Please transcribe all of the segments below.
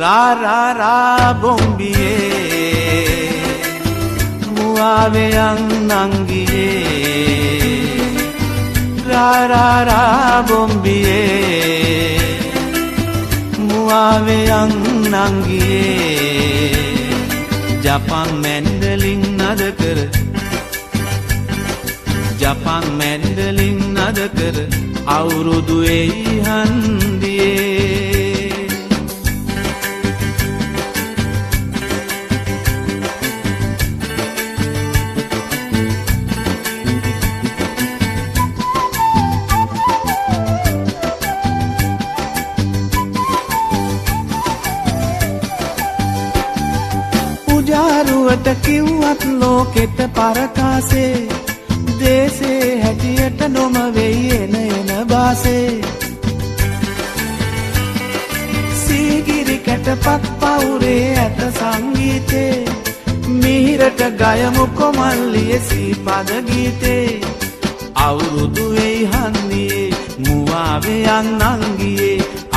Ra bombiye Muave ang nangiye Ra bombiye Muave ang nangiye Japan mandolin nadakar Japan mandolin nadakar Aurudu ei handiye උජාරුවට කිව්වත් ලෝකෙට පරකාසේ දේසේ හැටියට නොම වෙයි එන බාසේ සීගිරි කැටපත් පවුරේ ඇත සංගීතේ මිහිරට ගයමු කොමල්ලියේ සීපද ගීතේ අවුරුදු වෙයි හන්දියේ මුවාවේ යන් නංගියේ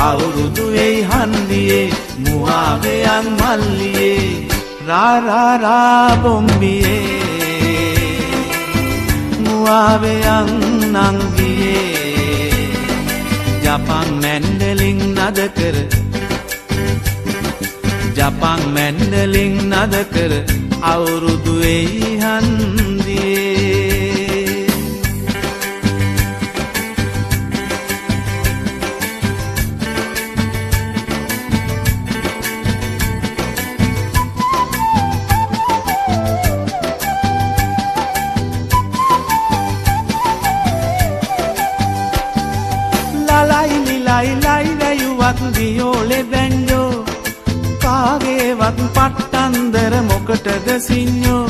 අවුරුදු වෙයි හන්දියේ මුවාවේ යන් මල්ලියේ Ra bombiye Muave ang nangiye Japan mandolin nadakar Japan mandolin nadakar Aurudu ei handiye වියෝලෙ බැන්ඩෝ කාගේවත් පට්ටන්දර මොකටද සිඤ්ඤෝ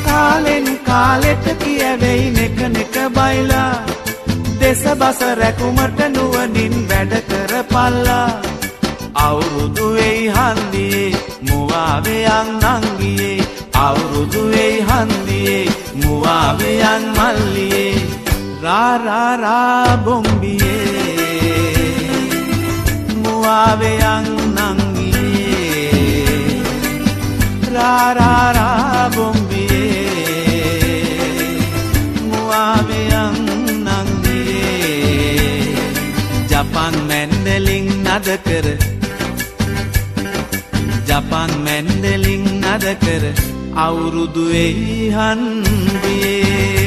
කාලෙන් කාලෙට කියවෙයි නෙක බයිලා දෙසබස රැකුමට නුවණින් වැඩ කරපල්ලා අවුරුදු වෙයි හන්දියේ මුවාවේ යන් නංගියේ අවුරුදු වෙයි හන්දියේ මුවාවේ යන් මල්ලියේ Ra bombiye Muave ang nangiye Ra bombiye Muave ang nangiye Japan mandolin nadakar Japan mandolin nadakar Aurudu ei handiye